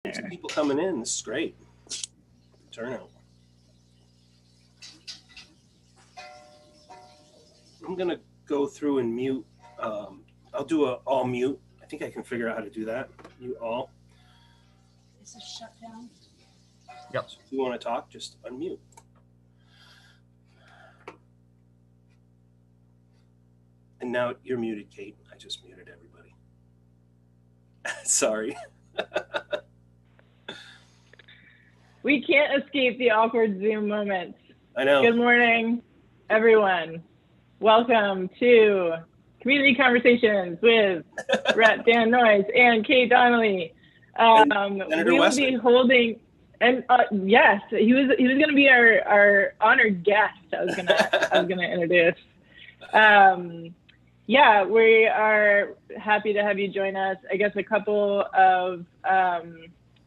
People coming in. This is great. Turnout. I'm going to go through and mute. I'll do a all mute. I think I can figure out how to do that. Mute all. Is this shut down? Yep. So if you want to talk, just unmute. And now you're muted, Kate. I just muted everybody. Sorry. We can't escape the awkward Zoom moments. I know. Good morning, everyone. Welcome to Community Conversations with Dan Noyes and Kate Donnally. Senator we will Westman. be holding, and yes, he was going to be our honored guest. I was gonna introduce. Yeah, we are happy to have you join us. I guess a couple of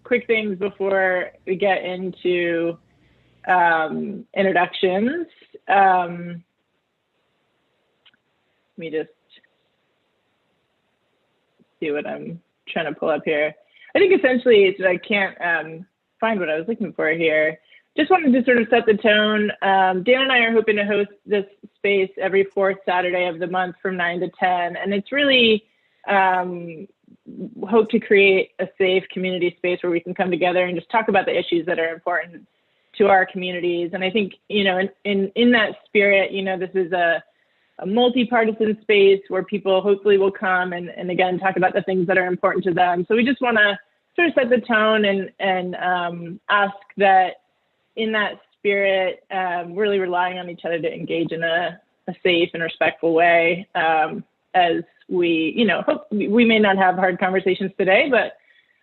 quick things before we get into introductions. Let me just see what I'm trying to pull up here. I think essentially I can't find what I was looking for here. Just wanted to sort of set the tone. Dan and I are hoping to host this space every fourth Saturday of the month from 9 to 10. And it's really hope to create a safe community space where we can come together and just talk about the issues that are important to our communities. And I think, you know, in that spirit, you know, this is a multi-partisan space where people hopefully will come and again, talk about the things that are important to them. So we just want to sort of set the tone and ask that in that spirit, really relying on each other to engage in a safe and respectful way. As we, you know, hope we may not have hard conversations today, but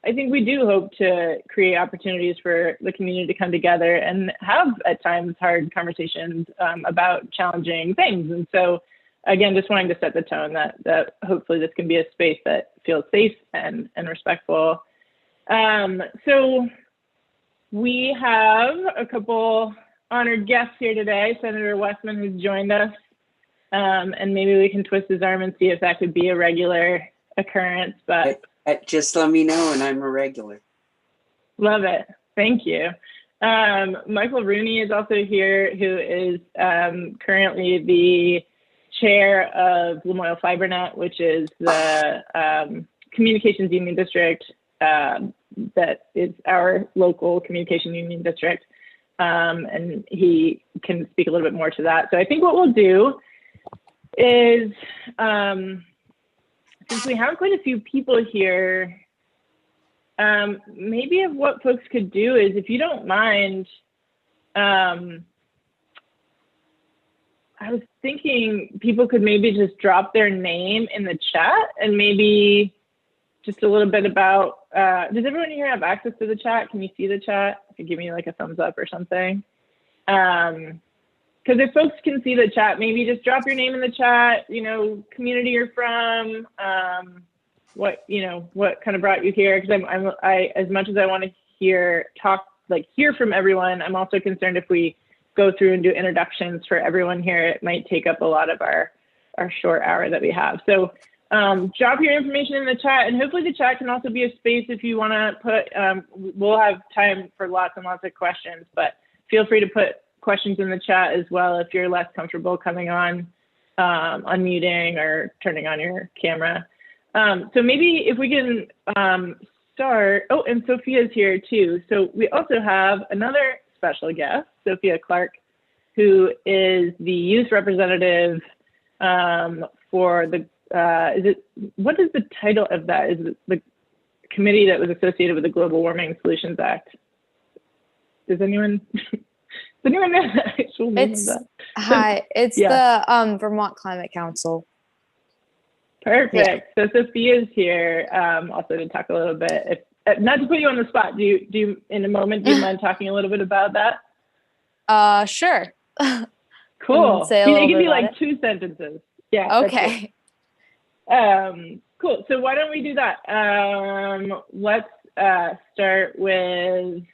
I think we do hope to create opportunities for the community to come together and have at times hard conversations about challenging things. And so, again, just wanting to set the tone that hopefully this can be a space that feels safe and respectful. So we have a couple honored guests here today. Senator Westman has joined us. And maybe we can twist his arm and see if that could be a regular occurrence, but just let me know and I'm a regular. Love it. Thank you. Michael Rooney is also here, who is currently the chair of Lamoille FiberNet, which is the communications union district that is our local communication union district. And he can speak a little bit more to that. So I think what we'll do is, since we have quite a few people here, maybe what folks could do is, if you don't mind, I was thinking people could maybe just drop their name in the chat and maybe just a little bit about, does everyone here have access to the chat? Can you see the chat? If you give me like a thumbs up or something. Because if folks can see the chat, maybe just drop your name in the chat, you know, community you're from, what kind of brought you here. Because I as much as I want to hear from everyone, I'm also concerned if we go through and do introductions for everyone here, it might take up a lot of our short hour that we have. So drop your information in the chat, and hopefully the chat can also be a space if you want to put, we'll have time for lots and lots of questions, but feel free to put questions in the chat as well if you're less comfortable coming on, unmuting or turning on your camera. So maybe if we can start, oh, and Sophia's here too. So we also have another special guest, Sophia Clark, who is the youth representative for the, what is the title of that? Is it the committee that was associated with the Global Warming Solutions Act? Does anyone? Does anyone know the actual name of that? Hi, it's the Vermont Climate Council. Perfect. Yeah. So Sophia's here also to talk a little bit. Not to put you on the spot, do you in a moment, do you mind talking a little bit about that? Sure. Cool. It can be like 2 sentences. Yeah. Okay. Cool. So why don't we do that? Let's start with.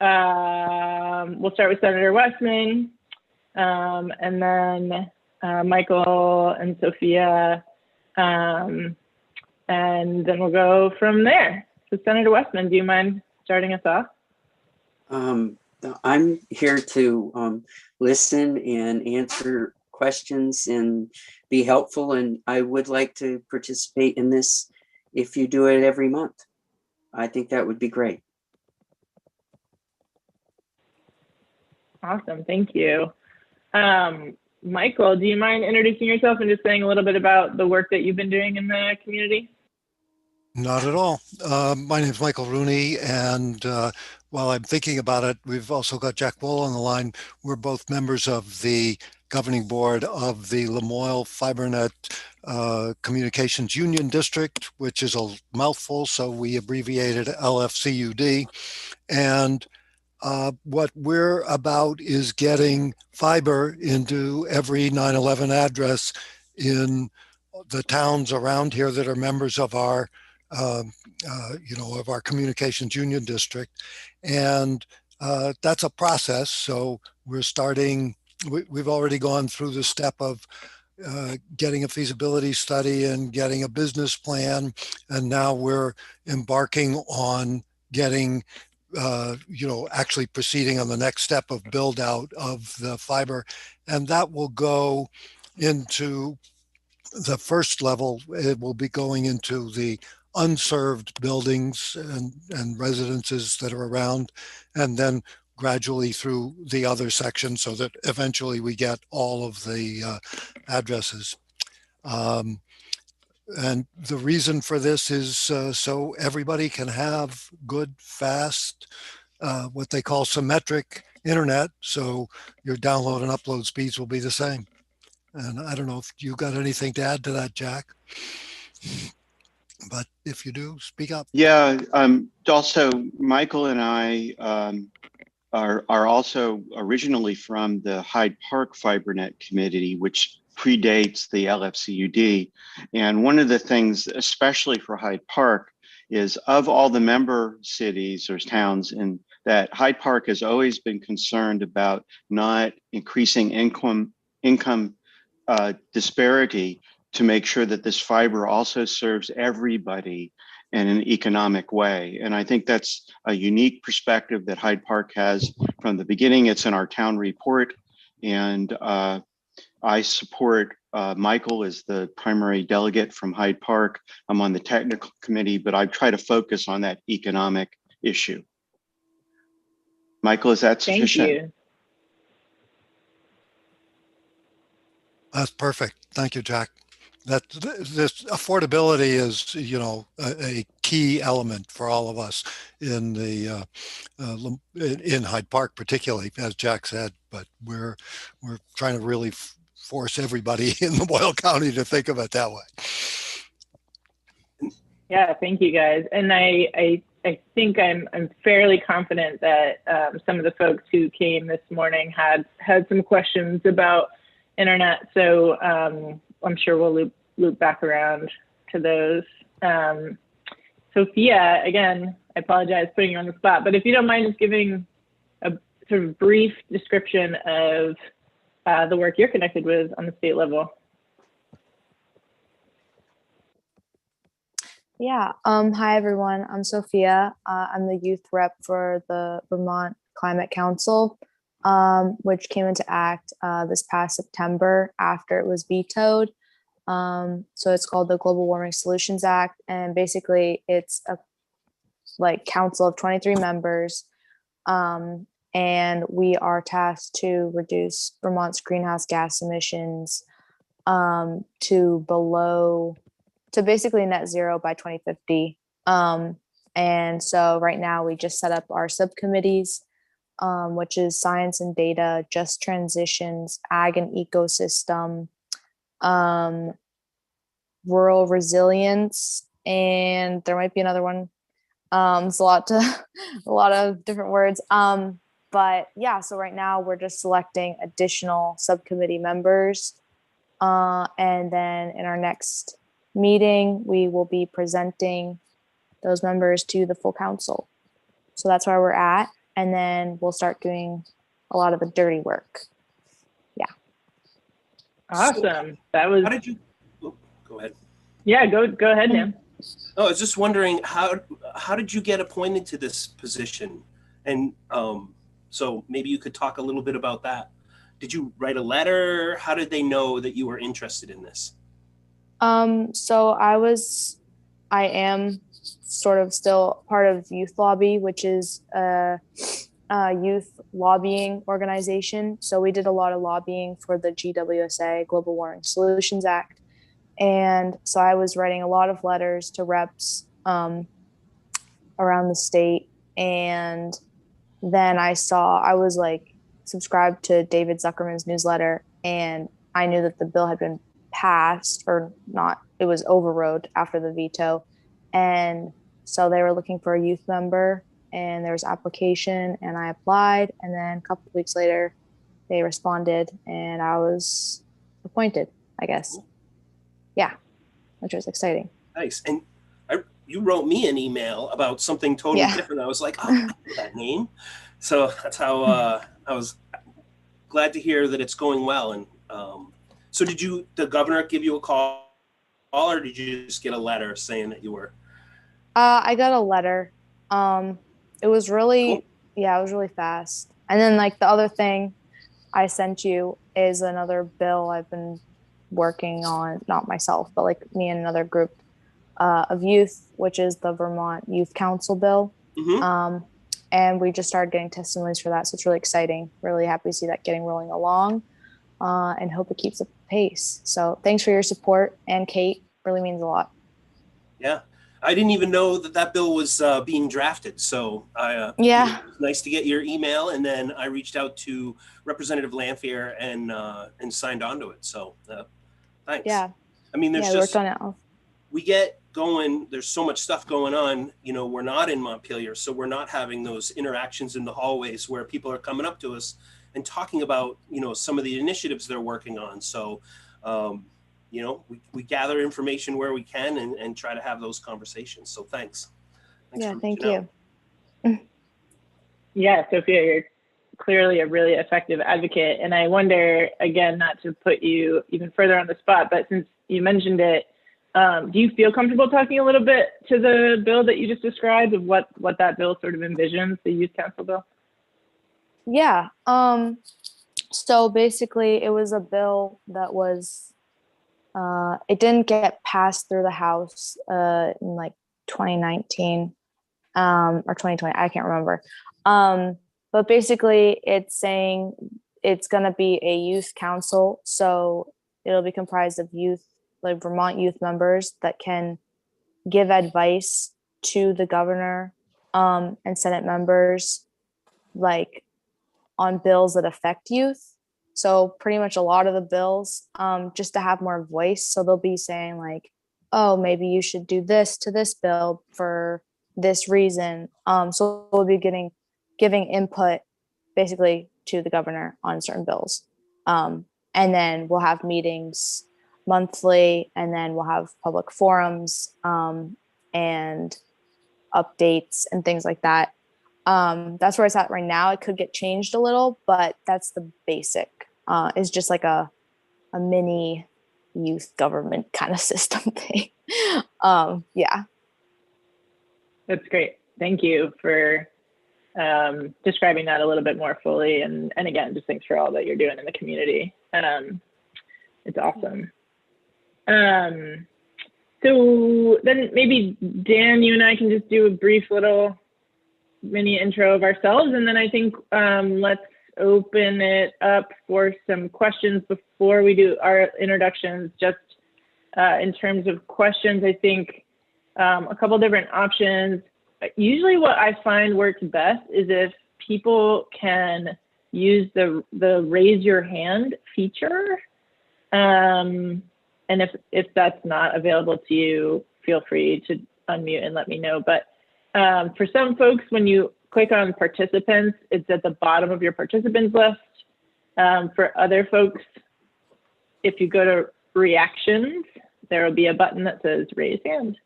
We'll start with Senator Westman, and then Michael and Sophia, and then we'll go from there. So Senator Westman, do you mind starting us off? I'm here to listen and answer questions and be helpful, and I would like to participate in this if you do it every month. I think that would be great. Awesome, thank you. Michael, do you mind introducing yourself and just saying a little bit about the work that you've been doing in the community? Not at all. My name is Michael Rooney, and while I'm thinking about it, we've also got Jack Bull on the line. We're both members of the governing board of the Lamoille FiberNet Communications Union District, which is a mouthful, so we abbreviated LFCUD. And what we're about is getting fiber into every 911 address in the towns around here that are members of our of our communications union district. And that's a process. So we're starting, we've already gone through the step of getting a feasibility study and getting a business plan. And now we're embarking on getting, actually proceeding on the next step of build out of the fiber. And that will go into the first level. It will be going into the unserved buildings and residences that are around, and then gradually through the other sections so that eventually we get all of the addresses. And the reason for this is so everybody can have good, fast, what they call symmetric internet. So your download and upload speeds will be the same. And I don't know if you got anything to add to that, Jack. But if you do, speak up. Yeah. Also, Michael and I are also originally from the Hyde Park FiberNet committee, which predates the LFCUD. And one of the things, especially for Hyde Park, is of all the member cities or towns, and that Hyde Park has always been concerned about not increasing income disparity to make sure that this fiber also serves everybody in an economic way. And I think that's a unique perspective that Hyde Park has from the beginning. It's in our town report. And I support Michael as the primary delegate from Hyde Park. I'm on the technical committee, but I try to focus on that economic issue. Michael, is that sufficient? Thank you. That's perfect. Thank you, Jack. That this affordability is, a key element for all of us in the in Hyde Park, particularly, as Jack said. But we're trying to really force everybody in Lamoille County to think of it that way. Yeah, thank you guys. And I think I'm fairly confident that some of the folks who came this morning had some questions about internet. So I'm sure we'll loop back around to those. Sophia, again, I apologize putting you on the spot, but if you don't mind just giving a sort of brief description of the work you're connected with on the state level. Yeah. Hi, everyone. I'm Sophia. I'm the youth rep for the Vermont Climate Council, which came into act this past September after it was vetoed. So it's called the Global Warming Solutions Act. And basically it's a council of 23 members. And we are tasked to reduce Vermont's greenhouse gas emissions to basically net zero by 2050. And so right now we just set up our subcommittees, which is science and data, just transitions, ag and ecosystem, rural resilience, and there might be another one. It's a lot of different words. But yeah, so right now we're just selecting additional subcommittee members. And then in our next meeting, we will be presenting those members to the full council. So that's where we're at. And then we'll start doing a lot of the dirty work. Yeah. Awesome. That was. How did you? Oh, go ahead. Yeah, go ahead, Dan. Oh, I was just wondering how did you get appointed to this position? And so maybe you could talk a little bit about that. Did you write a letter? How did they know that you were interested in this? So I am sort of still part of Youth Lobby, which is a youth lobbying organization. So we did a lot of lobbying for the GWSA, Global Warming Solutions Act. And so I was writing a lot of letters to reps around the state. And then I was like subscribed to David Zuckerman's newsletter, and I knew that the bill had been passed or not. It was overrode after the veto. And so they were looking for a youth member, and there was application, and I applied. And then a couple of weeks later, they responded, and I was appointed, I guess. Yeah, which was exciting. Nice. And you wrote me an email about something totally Yeah. different. I was like, oh, I know that name. So that's how I was glad to hear that it's going well. And so did the governor give you a call, or did you just get a letter saying that you were? I got a letter. It was really, cool. Yeah, it was really fast. And then like the other thing I sent you is another bill I've been working on, not myself, but like me and another group of youth, which is the Vermont Youth Council bill. Mm-hmm. And we just started getting testimonies for that. So it's really exciting. Really happy to see that getting rolling along and hope it keeps up the pace. So thanks for your support. And Kate, really means a lot. Yeah. I didn't even know that bill was being drafted. So yeah, it was nice to get your email. And then I reached out to Representative Lanphier and signed on to it. So thanks. Yeah. I mean, there's worked on it. We get going, there's so much stuff going on, we're not in Montpelier, so we're not having those interactions in the hallways where people are coming up to us and talking about, some of the initiatives they're working on. So, we gather information where we can and try to have those conversations. So thanks. Yeah, thank you. Yeah, Sophia, you're clearly a really effective advocate. And I wonder, again, not to put you even further on the spot, but since you mentioned it, do you feel comfortable talking a little bit to the bill that you just described of what that bill sort of envisions, the Youth Council bill? Yeah. So basically, it was a bill that was, it didn't get passed through the House in like 2019 or 2020. I can't remember. But basically, it's saying it's going to be a youth council. So it'll be comprised of youth, like Vermont youth members that can give advice to the governor and Senate members, like on bills that affect youth. So pretty much a lot of the bills, just to have more voice. So they'll be saying like, oh, maybe you should do this to this bill for this reason. So we'll be giving input basically to the governor on certain bills. And then we'll have meetings monthly, and then we'll have public forums and updates and things like that. That's where it's at right now. It could get changed a little, but that's the basic. It's just like a mini youth government kind of system thing. Yeah. That's great. Thank you for describing that a little bit more fully. And again, just thanks for all that you're doing in the community. It's awesome. So then maybe Dan, you and I can just do a brief little mini intro of ourselves. And then I think let's open it up for some questions before we do our introductions. Just in terms of questions, I think a couple different options. Usually what I find works best is if people can use the raise your hand feature. And if that's not available to you, feel free to unmute and let me know. But for some folks, when you click on participants, it's at the bottom of your participants list. For other folks, if you go to reactions, there will be a button that says raise hand.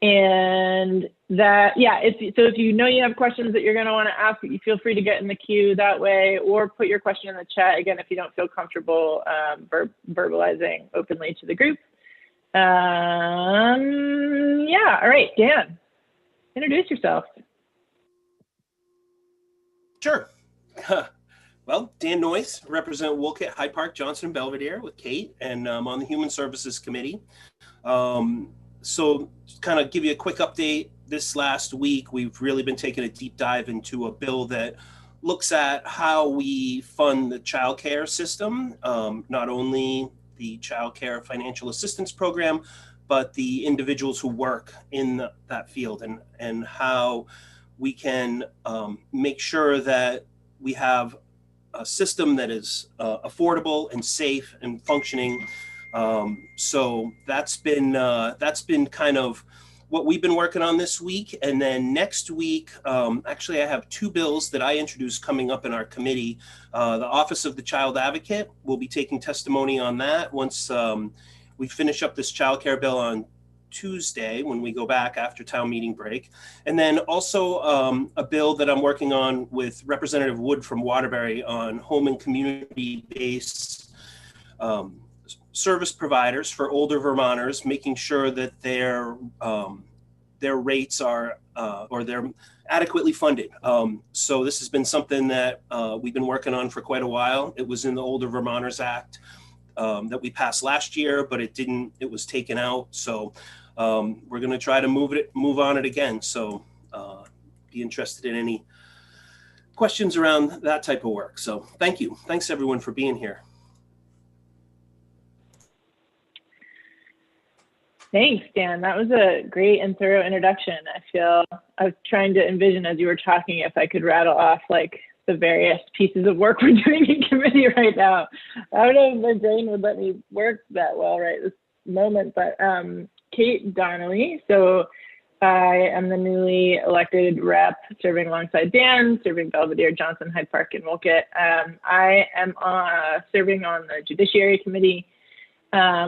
And that, yeah, if you know you have questions that you're going to want to ask, you feel free to get in the queue that way, or put your question in the chat, again, if you don't feel comfortable verbalizing openly to the group. Yeah, all right, Dan, introduce yourself. Sure. Well, Dan Noyes, represent Wolcott, Hyde Park, Johnson, Belvidere with Kate, and I'm on the Human Services Committee. So kind of give you a quick update. This last week, we've really been taking a deep dive into a bill that looks at how we fund the child care system, not only the child care financial assistance program, but the individuals who work in that field, and how we can make sure that we have a system that is affordable and safe and functioning. So that's been kind of what we've been working on this week. And then next week, actually, I have two bills that I introduced coming up in our committee. The Office of the Child Advocate will be taking testimony on that once we finish up this child care bill on Tuesday when we go back after town meeting break. And then also a bill that I'm working on with Representative Wood from Waterbury on home and community-based service providers for older Vermonters, making sure that their rates are or they're adequately funded. So this has been something that we've been working on for quite a while. It was in the Older Vermonters Act that we passed last year, but it was taken out. So we're going to try to move on it again. So be interested in any questions around that type of work. So thank you. Thanks everyone for being here. Thanks, Dan. That was a great and thorough introduction. I was trying to envision as you were talking if I could rattle off like the various pieces of work we're doing in committee right now. I don't know if my brain would let me work that well right this moment, but Kate Donnally. So I am the newly elected rep serving alongside Dan, serving Belvidere, Johnson, Hyde Park, and Wolcott. I am serving on the Judiciary Committee,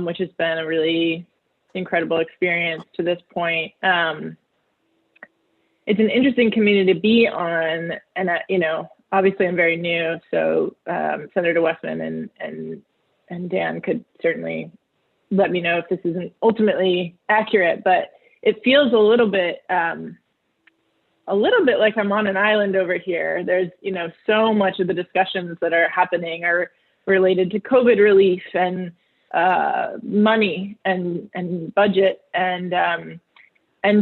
which has been a really incredible experience to this point. It's an interesting committee to be on, and obviously I'm very new, so Senator Westman and Dan could certainly let me know if this isn't ultimately accurate, but it feels a little bit like I'm on an island over here. There's so much of the discussions that are happening are related to COVID relief and money and budget, and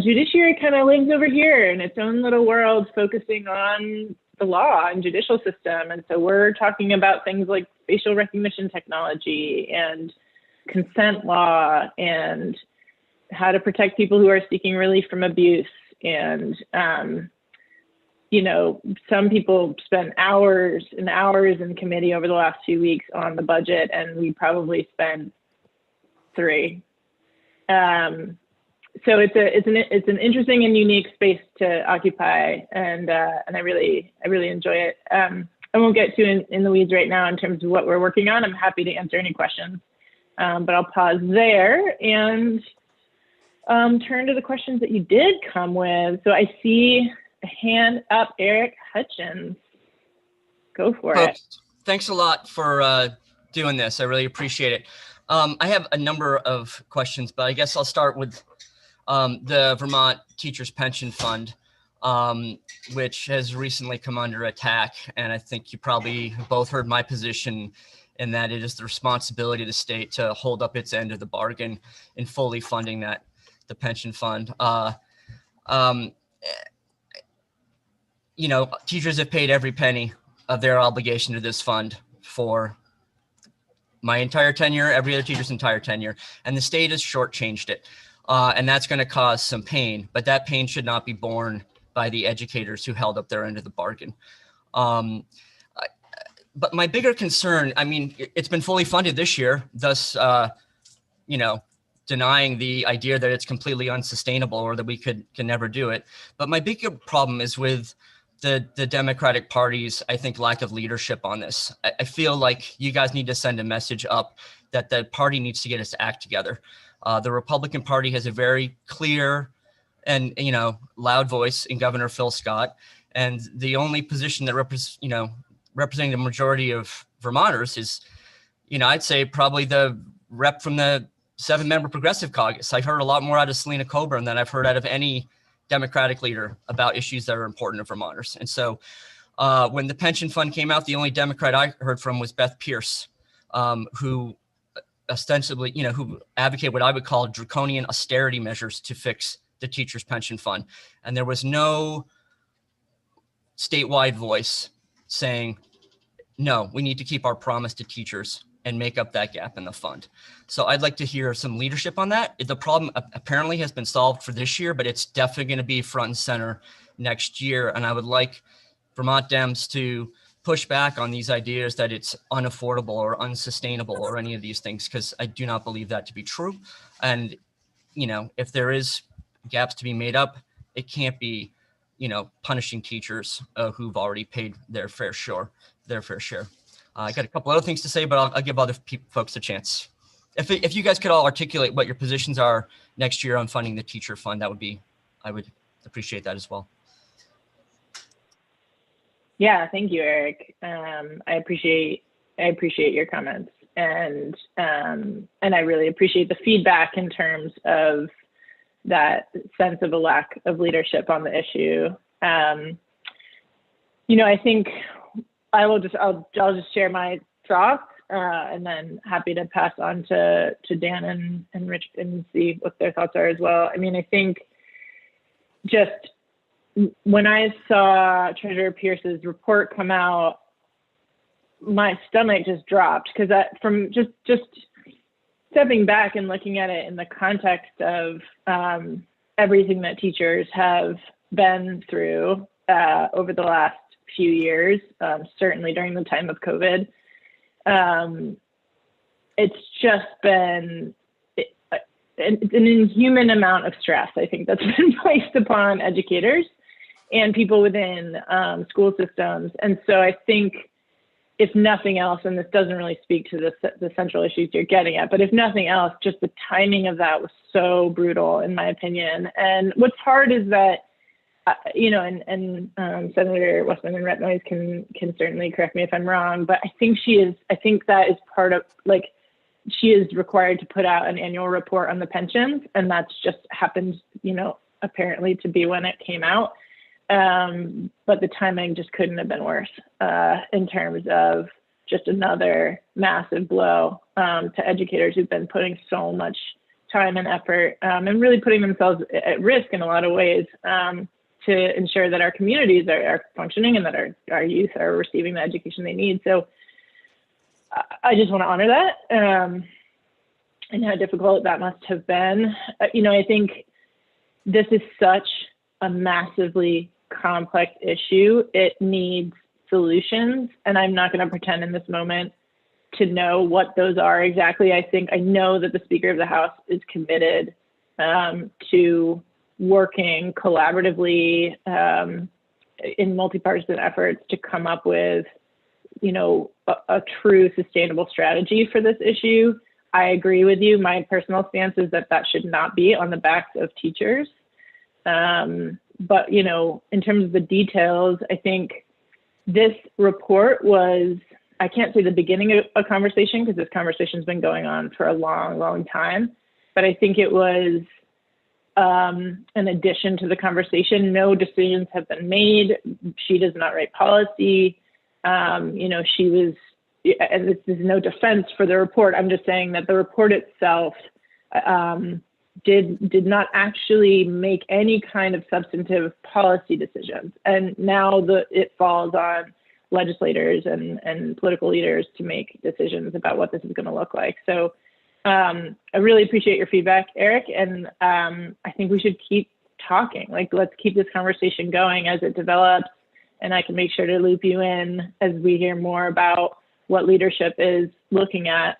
judiciary kind of lives over here in its own little world, focusing on the law and judicial system. And so we're talking about things like facial recognition technology and consent law and how to protect people who are seeking relief from abuse. And some people spend hours and hours in committee over the last few weeks on the budget, and we probably spent 3. So it's an interesting and unique space to occupy, and I really enjoy it. I won't get too in the weeds right now in terms of what we're working on. I'm happy to answer any questions, but I'll pause there and turn to the questions that you did come with. So I see a hand up, Eric Hutchins. Go for it. Thanks a lot for doing this. I really appreciate it. I have a number of questions, but I guess I'll start with the Vermont Teachers Pension Fund, which has recently come under attack. And I think you probably both heard my position in that it is the responsibility of the state to hold up its end of the bargain in fully funding the pension fund. Teachers have paid every penny of their obligation to this fund for my entire tenure, every other teacher's entire tenure, and the state has shortchanged it. And that's going to cause some pain, but that pain should not be borne by the educators who held up their end of the bargain. But my bigger concern, it's been fully funded this year, thus, denying the idea that it's completely unsustainable or that we can never do it. But my bigger problem is with the Democratic Party's, I think, lack of leadership on this. I feel like you guys need to send a message up that the party needs to get its act together. The Republican Party has a very clear and, loud voice in Governor Phil Scott. And the only position that representing the majority of Vermonters is, I'd say probably the rep from the 7-member progressive caucus. I've heard a lot more out of Selena Coburn than I've heard out of any Democratic leader about issues that are important to Vermonters. And so when the pension fund came out, the only Democrat I heard from was Beth Pierce, who ostensibly, who advocate what I would call draconian austerity measures to fix the teachers' pension fund. And there was no statewide voice saying, no, we need to keep our promise to teachers and make up that gap in the fund. So I'd like to hear some leadership on that. The problem apparently has been solved for this year, but it's definitely going to be front and center next year. And I would like Vermont Dems to push back on these ideas that it's unaffordable or unsustainable or any of these things, because I do not believe that to be true. And, if there is gaps to be made up, it can't be, punishing teachers who've already paid their fair share. I got a couple other things to say, but I'll give other folks a chance. If you guys could all articulate what your positions are next year on funding the teacher fund, I would appreciate that as well. Yeah, thank you, Eric. I appreciate your comments, and I really appreciate the feedback in terms of that sense of a lack of leadership on the issue. I think I'll just share my thoughts, and then happy to pass on to Dan and Rich and see what their thoughts are as well. I mean, I think just when I saw Treasurer Pierce's report come out, my stomach just dropped, because from just stepping back and looking at it in the context of everything that teachers have been through over the last few years, certainly during the time of COVID, it's just been an inhuman amount of stress, I think, that's been placed upon educators and people within school systems. And so I think, if nothing else, and this doesn't really speak to the central issues you're getting at, but if nothing else, just the timing of that was so brutal, in my opinion. And what's hard is that, Senator Westman and Dan Noyes can certainly correct me if I'm wrong, but I think that is part of, she is required to put out an annual report on the pensions, and that's just happened, apparently to be when it came out. But the timing just couldn't have been worse in terms of just another massive blow to educators who've been putting so much time and effort and really putting themselves at risk in a lot of ways to ensure that our communities are functioning and that our youth are receiving the education they need. So I just want to honor that and how difficult that must have been. I think this is such a massively complex issue. It needs solutions, and I'm not going to pretend in this moment to know what those are exactly. I know that the Speaker of the House is committed to working collaboratively in multipartisan efforts to come up with, a true sustainable strategy for this issue. I agree with you. My personal stance is that should not be on the backs of teachers. But, in terms of the details, I think this report was, I can't say the beginning of a conversation, because this conversation's been going on for a long, long time, but I think it was an addition to the conversation. No decisions have been made. She does not write policy. She was, and this is no defense for the report, I'm just saying that the report itself did not actually make any kind of substantive policy decisions. And now it falls on legislators and political leaders to make decisions about what this is going to look like. So I really appreciate your feedback, Eric. And I think we should keep talking. Let's keep this conversation going as it develops. And I can make sure to loop you in as we hear more about what leadership is looking at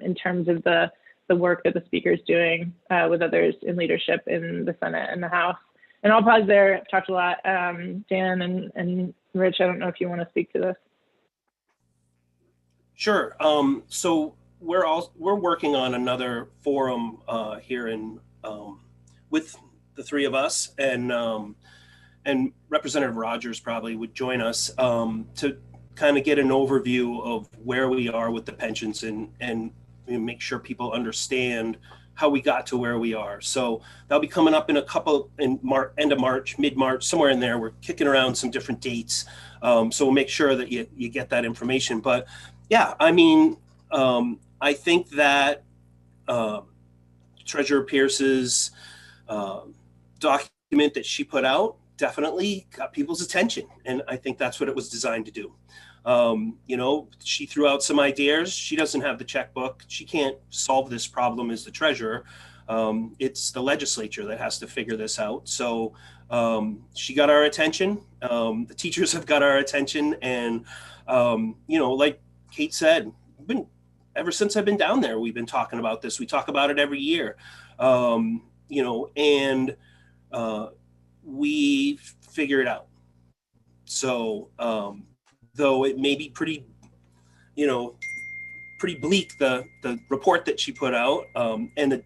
in terms of the work that the Speaker is doing with others in leadership in the Senate and the House. And I'll pause there. I've talked a lot. Dan and Rich, I don't know if you want to speak to this. Sure. So we're working on another forum here with the three of us, and Representative Rogers probably would join us to kind of get an overview of where we are with the pensions and make sure people understand how we got to where we are. So that'll be coming up in a couple in end of March, mid-March, somewhere in there. We're kicking around some different dates. So we'll make sure that you get that information. But yeah, I mean, I think that Treasurer Pierce's document that she put out definitely got people's attention. And I think that's what it was designed to do. You know, she threw out some ideas. She doesn't have the checkbook. She can't solve this problem as the treasurer. It's the legislature that has to figure this out. So she got our attention. The teachers have got our attention. And, you know, like Kate said, ever since I've been down there, we've been talking about this. We talk about it every year, you know, and we figure it out. So, though it may be pretty, you know, pretty bleak, the report that she put out, and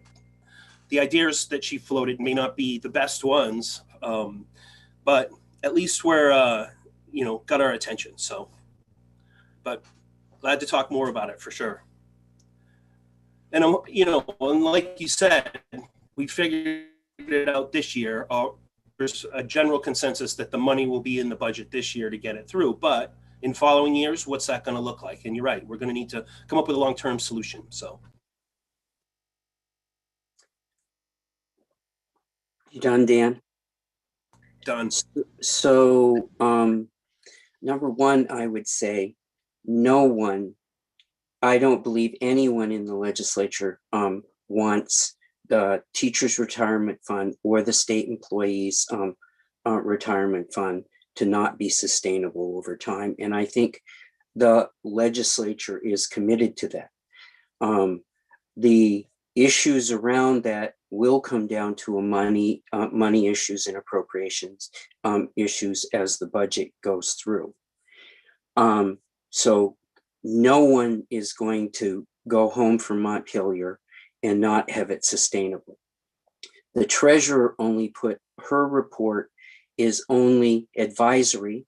the ideas that she floated may not be the best ones, but at least we're, you know, got our attention. So, but glad to talk more about it for sure. And, you know, and like you said, we figured it out this year. There's a general consensus that the money will be in the budget this year to get it through, but in following years, what's that going to look like? And you're right, we're going to need to come up with a long-term solution. So, you done, Dan? Done. So, number one, I would say no one, I don't believe anyone in the legislature wants the teachers' retirement fund or the state employees' retirement fund to not be sustainable over time. And I think the legislature is committed to that. The issues around that will come down to money issues and appropriations issues as the budget goes through. So no one is going to go home from Montpelier and not have it sustainable. The treasurer only put her report is only advisory,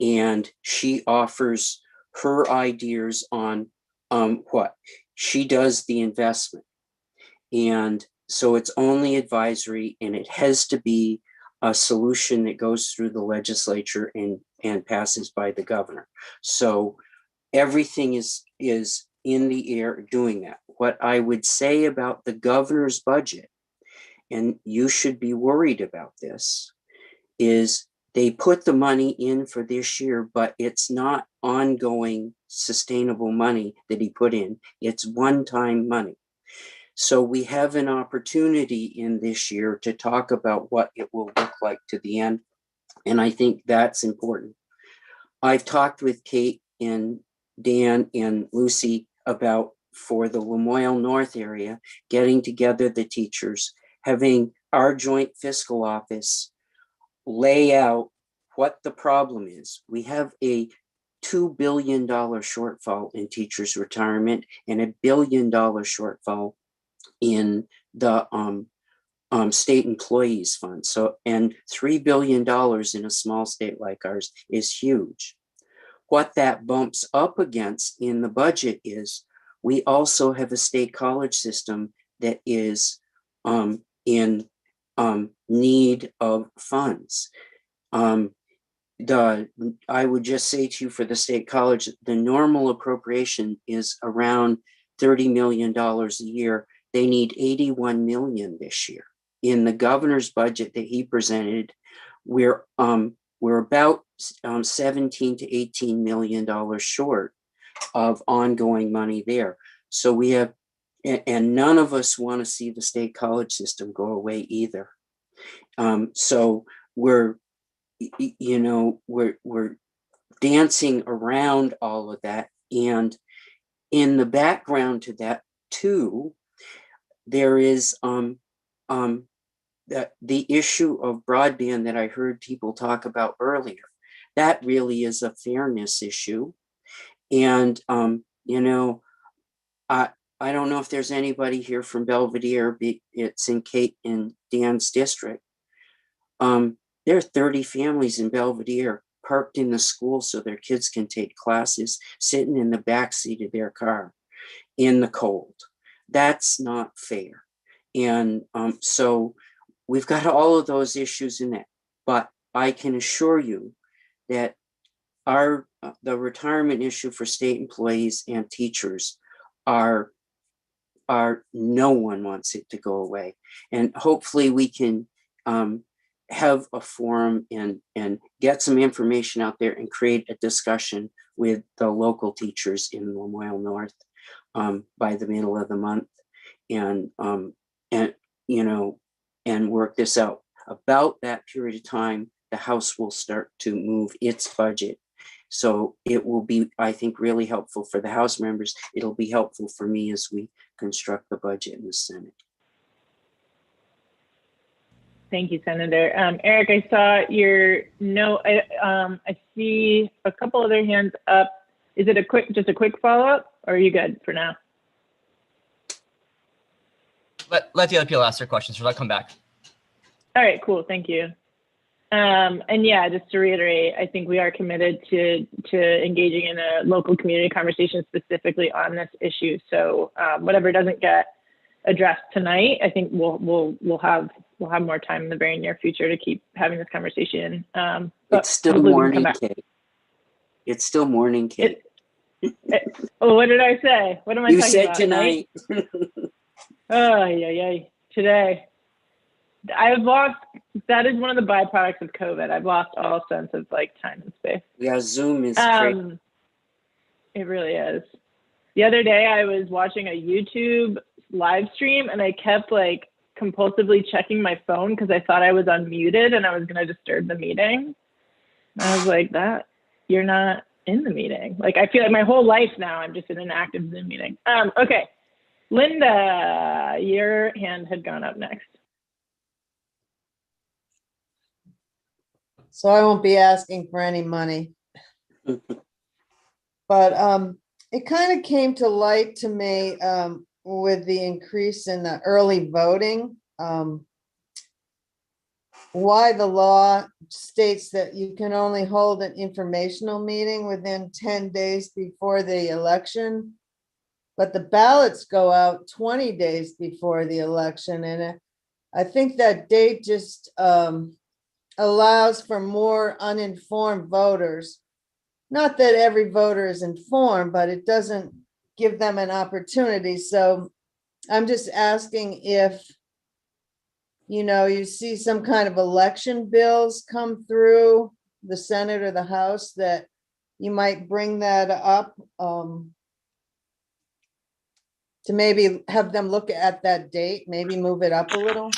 and she offers her ideas on what she does the investment. And so it's only advisory, and it has to be a solution that goes through the legislature and passes by the governor. So everything is in the air doing that. What I would say about the governor's budget, and you should be worried about this, is they put the money in for this year, but it's not ongoing sustainable money that he put in. It's one-time money. So we have an opportunity in this year to talk about what it will look like to the end. And I think that's important. I've talked with Kate and Dan and Lucy about, for the Lamoille North area, getting together the teachers, having our joint fiscal office lay out what the problem is. We have a $2 billion shortfall in teachers' retirement and $1 billion shortfall in the state employees fund. So, and $3 billion in a small state like ours is huge. What that bumps up against in the budget is we also have a state college system that is in need of funds. I would just say to you, for the state college, the normal appropriation is around $30 million a year. They need 81 million this year. In the governor's budget that he presented, we're about 17 to 18 million dollars short of ongoing money there. So we have, and none of us want to see the state college system go away either. So we're dancing around all of that. And in the background to that too, there is the issue of broadband that I heard people talk about earlier. That really is a fairness issue. And, I don't know if there's anybody here from Belvidere. It's in Kate and Dan's district. There are 30 families in Belvidere parked in the school so their kids can take classes, sitting in the back seat of their car. in the cold. That's not fair. And so we've got all of those issues in it. But I can assure you that the retirement issue for state employees and teachers are no one wants it to go away. And hopefully we can have a forum and get some information out there and create a discussion with the local teachers in Lamoille North by the middle of the month, and work this out. About that period of time, the House will start to move its budget. So it will be, I think, really helpful for the House members. It'll be helpful for me as we construct the budget in the Senate. Thank you, Senator. Eric, I saw your note. I see a couple other hands up. Is it just a quick follow-up, or are you good for now? Let the other people ask their questions, or I'll come back. All right, cool. Thank you. And yeah, just to reiterate, I think we are committed to engaging in a local community conversation specifically on this issue. So whatever doesn't get addressed tonight, I think we'll have more time in the very near future to keep having this conversation. It's still morning, Kate. It's still morning, Kate. Oh, what did I say? What am I talking about? You said tonight. Oh, yeah. Today. That is one of the byproducts of COVID. I've lost all sense of time and space. Yeah, Zoom is crazy. It really is. The other day I was watching a YouTube live stream and I kept compulsively checking my phone because I thought I was unmuted and I was going to disturb the meeting. And I was like, you're not in the meeting. I feel like my whole life now I'm just in an active Zoom meeting. Okay. Linda, your hand had gone up next. So I won't be asking for any money. But it kind of came to light to me with the increase in the early voting, why the law states that you can only hold an informational meeting within 10 days before the election, but the ballots go out 20 days before the election. And I think that date just allows for more uninformed voters. Not that every voter is informed, but it doesn't give them an opportunity. So I'm just asking if, you see some kind of election bills come through the Senate or the House, that you might bring that up to maybe have them look at that date, maybe move it up a little.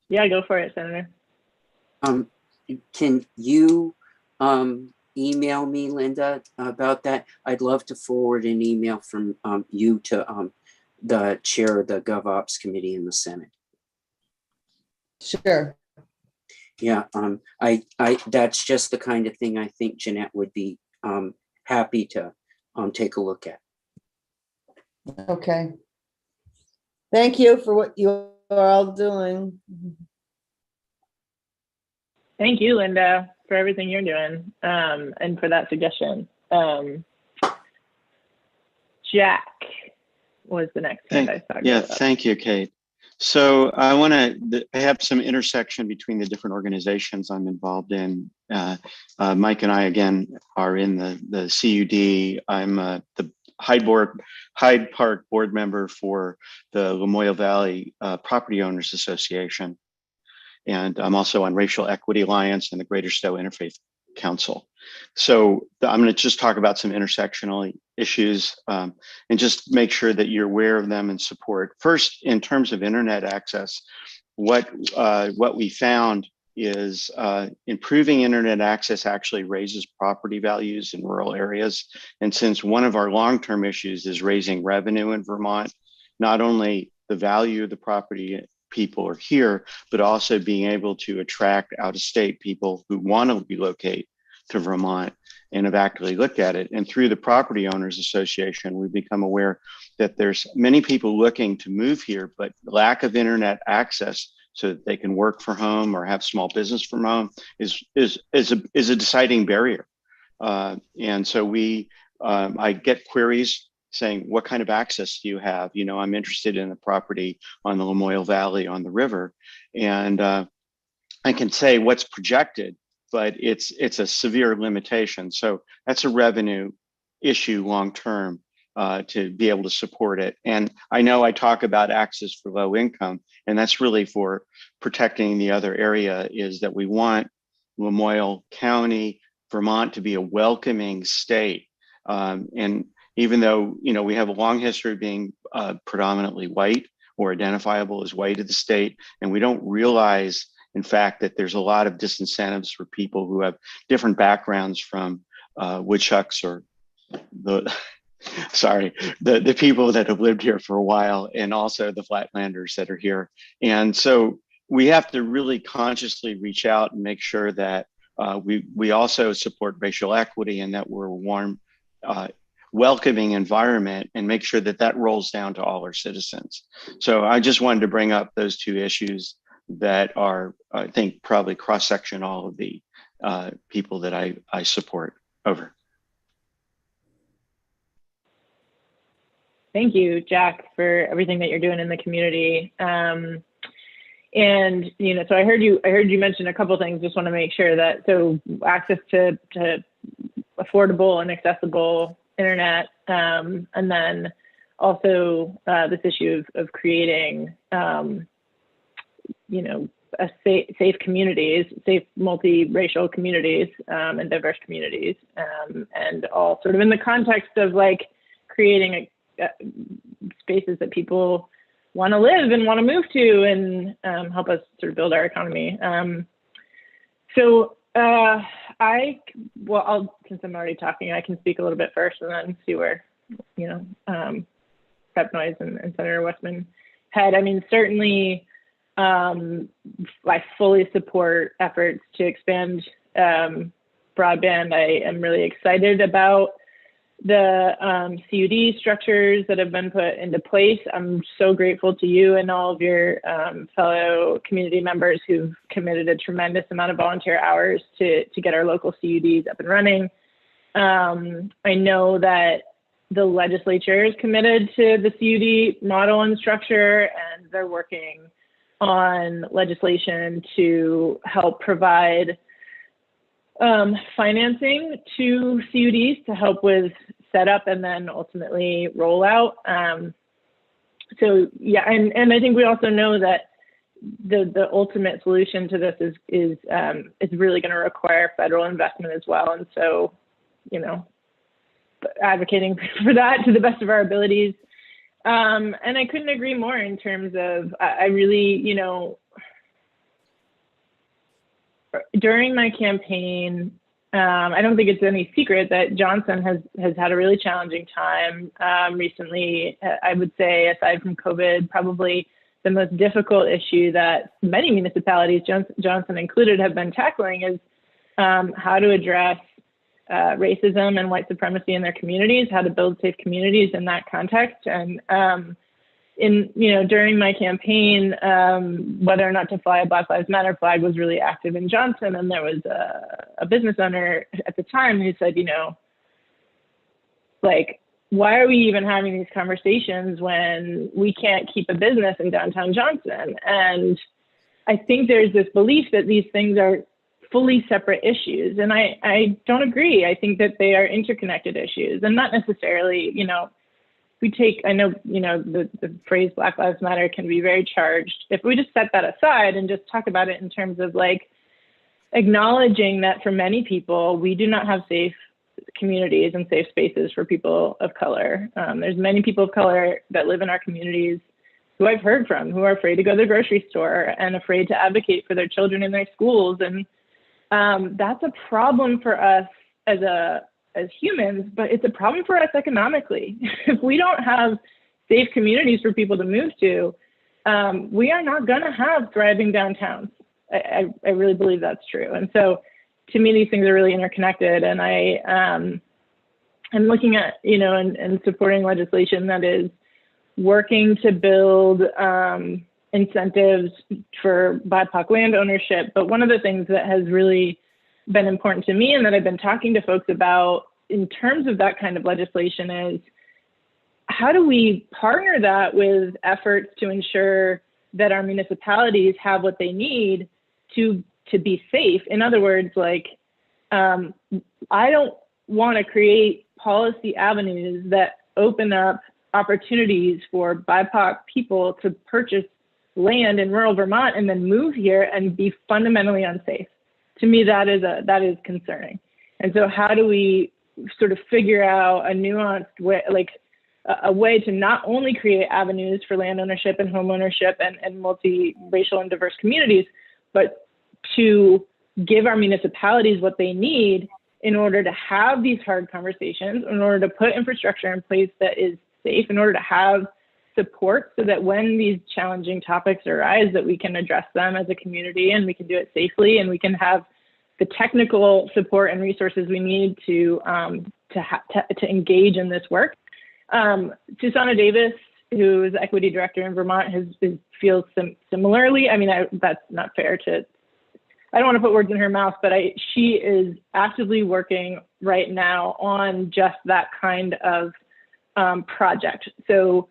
Yeah, go for it, Senator. Can you email me, Linda, about that? I'd love to forward an email from you to the chair of the GovOps committee in the Senate. Sure. Yeah, I that's just the kind of thing I think Jeanette would be happy to take a look at. Okay. Thank you for what you are all doing. Thank you, Linda, for everything you're doing, and for that suggestion. Jack was the next thing I talked about. Thank you, Kate. So I have some intersection between the different organizations I'm involved in. Mike and I, again, are in the CUD. I'm the Hyde Park board member for the Lamoille Valley Property Owners Association. And I'm also on Racial Equity Alliance and the Greater Stowe Interfaith Council. So I'm going to just talk about some intersectional issues and just make sure that you're aware of them and support. First, in terms of internet access, what we found is improving internet access actually raises property values in rural areas. And since one of our long-term issues is raising revenue in Vermont, not only the value of the property people are here, but also being able to attract out-of-state people who want to relocate to Vermont and have actively looked at it. And through the Property Owners Association, we've become aware that there's many people looking to move here, but lack of internet access so that they can work from home or have small business from home is a deciding barrier. And so we I get queries saying, what kind of access do you have? You know, I'm interested in a property on the Lamoille Valley on the river. And I can say what's projected, but it's a severe limitation. So that's a revenue issue long-term to be able to support it. And I know I talk about access for low income, and that's really for protecting the other area, is that we want Lamoille County, Vermont to be a welcoming state. And even though, you know, we have a long history of being predominantly white or identifiable as white of the state, and we don't realize, in fact, that there's a lot of disincentives for people who have different backgrounds from woodchucks or the people that have lived here for a while, and also the flatlanders that are here. And so we have to really consciously reach out and make sure that we also support racial equity and that we're a warm, welcoming environment, and make sure that that rolls down to all our citizens. So I just wanted to bring up those two issues that are, I think, probably cross-section all of the people that I support. Over. Thank you, Jack, for everything that you're doing in the community. And, you know, so I heard you mention a couple things. Just want to make sure that, so access to affordable and accessible internet, and then also this issue of creating, you know, a safe communities, safe multiracial communities, and diverse communities, and all sort of in the context of like creating spaces that people want to live and want to move to, and help us sort of build our economy. Since I'm already talking, I can speak a little bit first and then see where, you know, Rep. Noyes and Senator Westman head. I mean, certainly, I fully support efforts to expand broadband. I am really excited about the CUD structures that have been put into place. I'm so grateful to you and all of your fellow community members who've committed a tremendous amount of volunteer hours to get our local CUDs up and running. I know that the legislature is committed to the CUD model and structure, and they're working on legislation to help provide financing to CUDs to help with setup and then ultimately rollout. So yeah, and I think we also know that the ultimate solution to this is really going to require federal investment as well. And so, you know, advocating for that to the best of our abilities. And I couldn't agree more in terms of, I really, you know, during my campaign, I don't think it's any secret that Johnson has had a really challenging time recently. I would say, aside from COVID, probably the most difficult issue that many municipalities, Johnson included, have been tackling is how to address racism and white supremacy in their communities, how to build safe communities in that context. And during my campaign, whether or not to fly a Black Lives Matter flag was really active in Johnson. And there was a business owner at the time who said, you know, like, why are we even having these conversations when we can't keep a business in downtown Johnson? And I think there's this belief that these things are fully separate issues. And I don't agree. I think that they are interconnected issues, and not necessarily, you know, I know, you know, the phrase Black Lives Matter can be very charged. If we just set that aside and just talk about it in terms of like acknowledging that for many people, we do not have safe communities and safe spaces for people of color. There's many people of color that live in our communities who I've heard from who are afraid to go to the grocery store and afraid to advocate for their children in their schools. And that's a problem for us as humans, but it's a problem for us economically. If we don't have safe communities for people to move to, we are not going to have thriving downtowns. I really believe that's true. And so to me, these things are really interconnected. And I'm looking at, you know, and supporting legislation that is working to build incentives for BIPOC land ownership. But one of the things that has really been important to me and that I've been talking to folks about in terms of that kind of legislation is, how do we partner that with efforts to ensure that our municipalities have what they need to be safe? In other words, like, I don't want to create policy avenues that open up opportunities for BIPOC people to purchase land in rural Vermont and then move here and be fundamentally unsafe. To me, that is concerning. And so how do we sort of figure out a nuanced way, like a way to not only create avenues for land ownership and home ownership and multiracial and diverse communities, but to give our municipalities what they need in order to have these hard conversations, in order to put infrastructure in place that is safe, in order to have support so that when these challenging topics arise, that we can address them as a community and we can do it safely, and we can have the technical support and resources we need to engage in this work. Susanna Davis, who is equity director in Vermont, feels similarly. I mean, that's not fair to, I don't want to put words in her mouth, but she is actively working right now on just that kind of project. So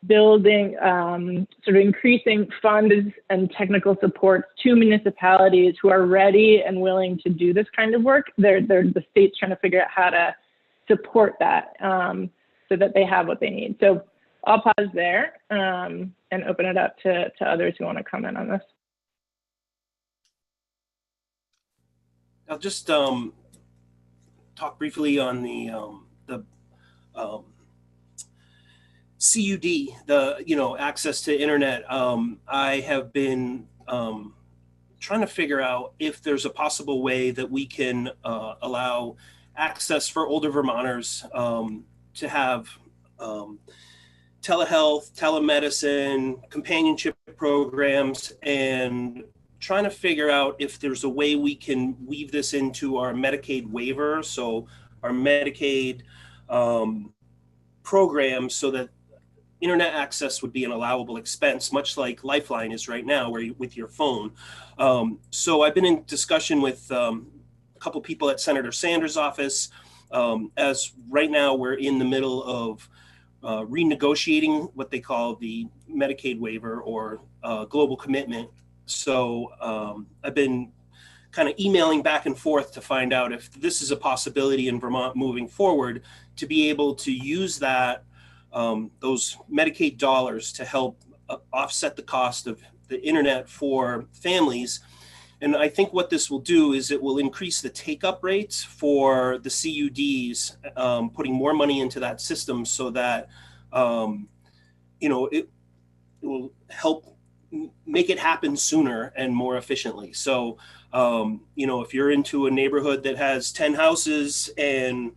building, sort of increasing funds and technical supports to municipalities who are ready and willing to do this kind of work. The state's trying to figure out how to support that so that they have what they need. So I'll pause there and open it up to others who want to comment on this. I'll just talk briefly on the CUD, the access to internet. I have been trying to figure out if there's a possible way that we can allow access for older Vermonters to have telehealth, telemedicine, companionship programs, and trying to figure out if there's a way we can weave this into our Medicaid waiver, so our Medicaid program, so that internet access would be an allowable expense, much like Lifeline is right now, with your phone. So I've been in discussion with a couple people at Senator Sanders' office, as right now we're in the middle of renegotiating what they call the Medicaid waiver or global commitment. So I've been kind of emailing back and forth to find out if this is a possibility in Vermont moving forward, to be able to use that, those Medicaid dollars to help offset the cost of the internet for families. And I think what this will do is it will increase the take-up rates for the CUDs, putting more money into that system so that, it will help make it happen sooner and more efficiently. So, if you're into a neighborhood that has 10 houses and,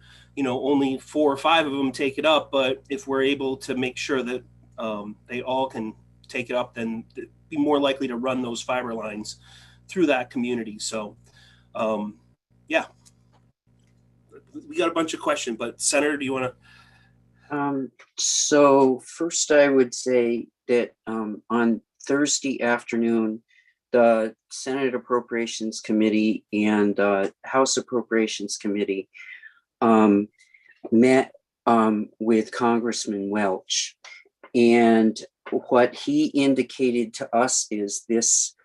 only 4 or 5 of them take it up, but if we're able to make sure that they all can take it up, then be more likely to run those fiber lines through that community. So, yeah, we got a bunch of questions, but Senator, do you want to? So first I would say that on Thursday afternoon, the Senate Appropriations Committee and House Appropriations Committee met with Congressman Welch. And what he indicated to us is this,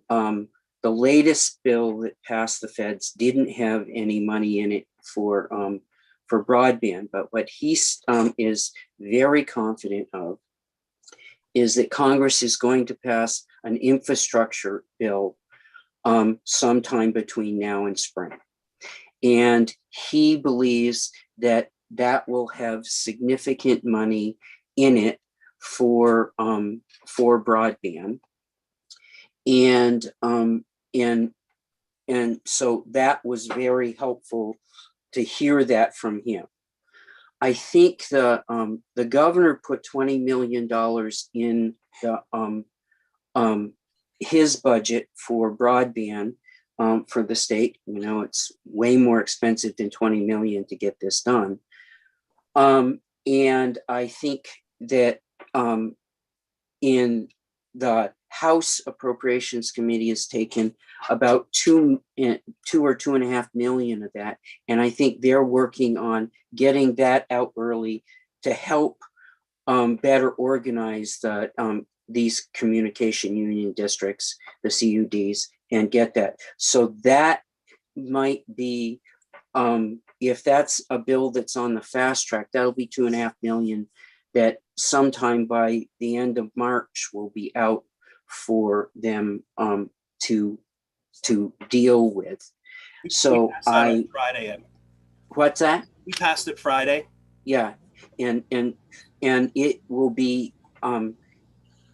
the latest bill that passed the feds didn't have any money in it for broadband, but what he is very confident of is that Congress is going to pass an infrastructure bill sometime between now and spring. And he believes that that will have significant money in it for broadband. And so that was very helpful to hear that from him. I think the governor put $20 million in the his budget for broadband for the state. It's way more expensive than $20 million to get this done. And I think that in the House Appropriations Committee has taken about 2 or 2.5 million of that. And I think they're working on getting that out early to help better organize these communication union districts, the CUDs, and get that. So that might be, if that's a bill that's on the fast track, that'll be 2.5 million that sometime by the end of March will be out for them to deal with. So Friday. What's that? We passed it Friday. Yeah, and it will be.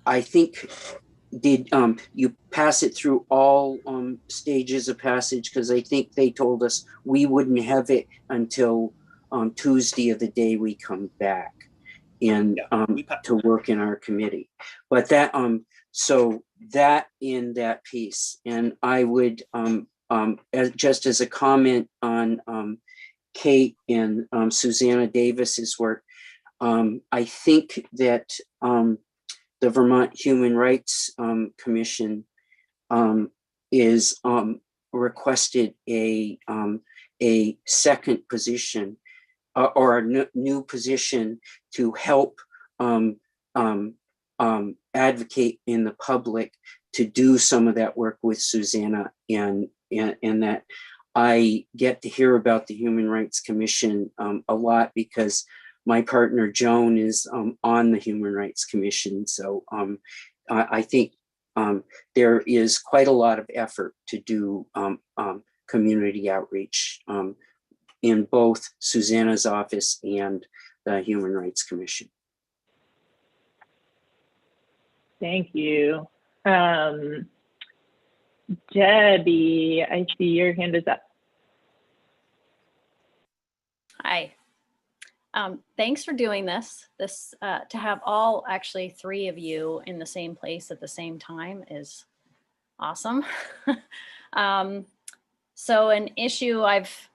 I think did you pass it through all stages of passage? Because I think they told us we wouldn't have it until Tuesday of the day we come back, and to work in our committee. But that so that in that piece, and I would just as a comment on Kate and Susanna Davis's work, I think that the Vermont Human Rights Commission is requested a second position or a new position to help advocate in the public to do some of that work with Susanna, and that I get to hear about the Human Rights Commission a lot because my partner Joan is on the Human Rights Commission. So I think there is quite a lot of effort to do community outreach in both Susanna's office and the Human Rights Commission. Thank you. Debbie, I see your hand is up. Hi. Thanks for doing this. To have actually 3 of you in the same place at the same time is awesome. So an issue I've,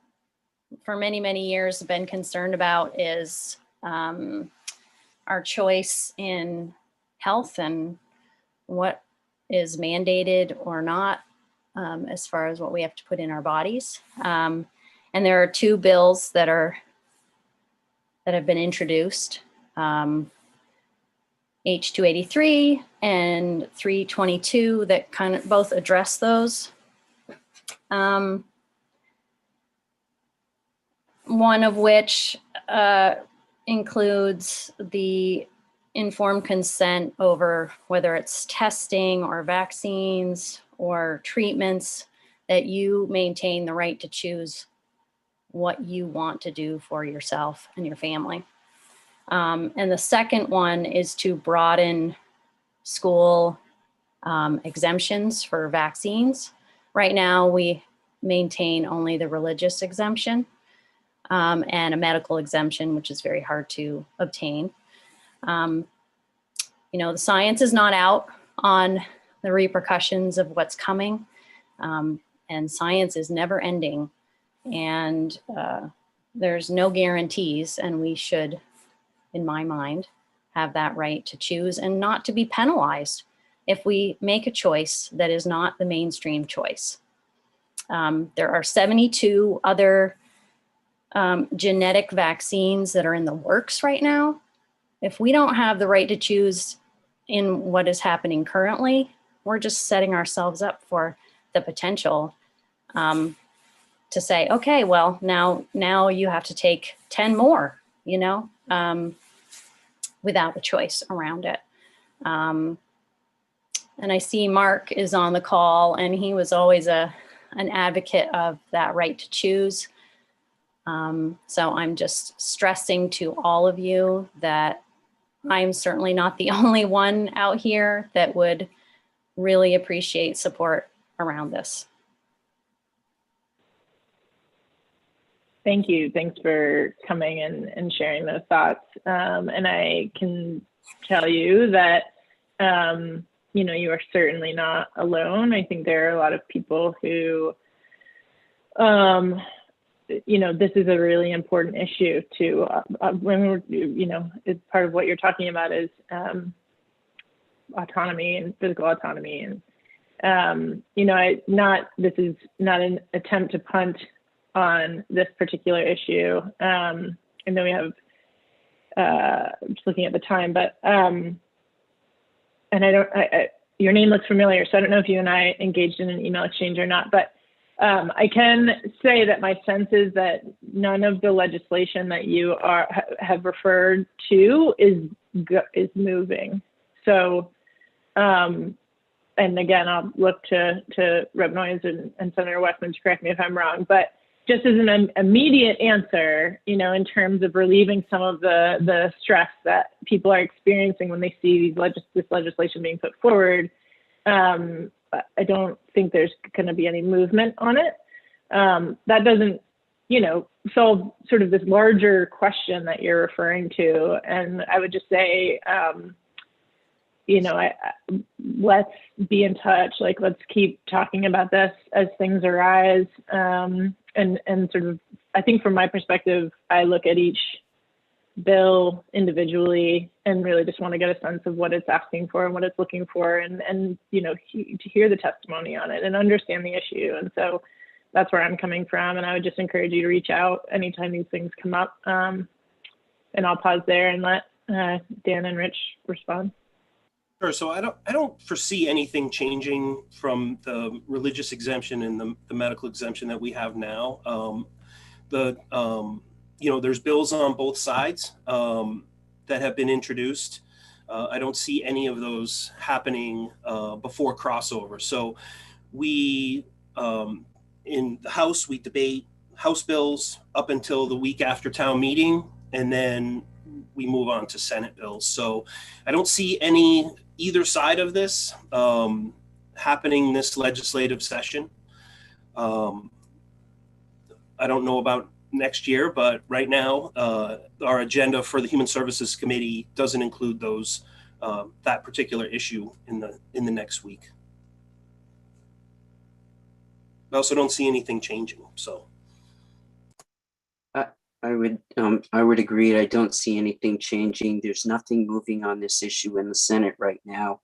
for many, many years, been concerned about is our choice in health and what is mandated or not as far as what we have to put in our bodies. And there are 2 bills that have been introduced, H283 and 322, that kind of both address those. One of which includes the informed consent over whether it's testing or vaccines or treatments, that you maintain the right to choose what you want to do for yourself and your family. And the second one is to broaden school exemptions for vaccines. Right now, we maintain only the religious exemption and a medical exemption, which is very hard to obtain. The science is not out on the repercussions of what's coming, and science is never ending. And there's no guarantees, and we should, in my mind, have that right to choose and not to be penalized if we make a choice that is not the mainstream choice. There are 72 other genetic vaccines that are in the works right now. If we don't have the right to choose in what is happening currently, we're just setting ourselves up for the potential to say, okay, well, now you have to take 10 more, without a choice around it. And I see Mark is on the call, and he was always an advocate of that right to choose. So I'm just stressing to all of you that I'm certainly not the only one out here that would really appreciate support around this. Thank you. Thanks for coming and sharing those thoughts. And I can tell you that, you are certainly not alone. I think there are a lot of people who, this is a really important issue to, when we're, it's part of what you're talking about is autonomy and physical autonomy. And, this is not an attempt to punt on this particular issue. I know we have, just looking at the time, but, and your name looks familiar, so I don't know if you and I engaged in an email exchange or not, but I can say that my sense is that none of the legislation that you have referred to is moving. So, and again, I'll look to Rep. Noyes and Senator Westman to correct me if I'm wrong, but just as an immediate answer, in terms of relieving some of the stress that people are experiencing when they see this legislation being put forward, I don't think there's going to be any movement on it. That doesn't, solve sort of this larger question that you're referring to. And I would just say, let's be in touch. Like, let's keep talking about this as things arise. And sort of, I think from my perspective, I look at each bill individually and really just want to get a sense of what it's asking for and what it's looking for, and to hear the testimony on it and understand the issue. And so that's where I'm coming from. And I would just encourage you to reach out anytime these things come up. And I'll pause there and let Dan and Rich respond. Sure. So I don't foresee anything changing from the religious exemption and the medical exemption that we have now. There's bills on both sides that have been introduced. I don't see any of those happening before crossover. So we, in the House, we debate House bills up until the week after town meeting, and then we move on to Senate bills. So I don't see either side of this happening this legislative session. I don't know about next year, but right now our agenda for the Human Services Committee doesn't include those that particular issue in the next week. I also don't see anything changing. So I would agree. I don't see anything changing. There's nothing moving on this issue in the Senate right now.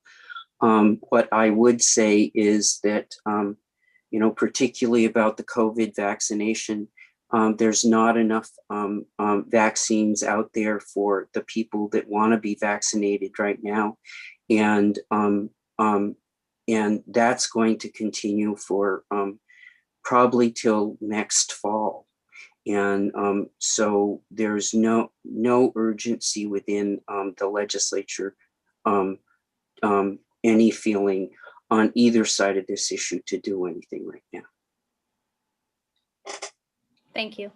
What I would say is that, particularly about the COVID vaccination, there's not enough vaccines out there for the people that want to be vaccinated right now. And that's going to continue for probably till next fall. And so there's no urgency within the legislature, any feeling on either side of this issue to do anything right now. Thank you.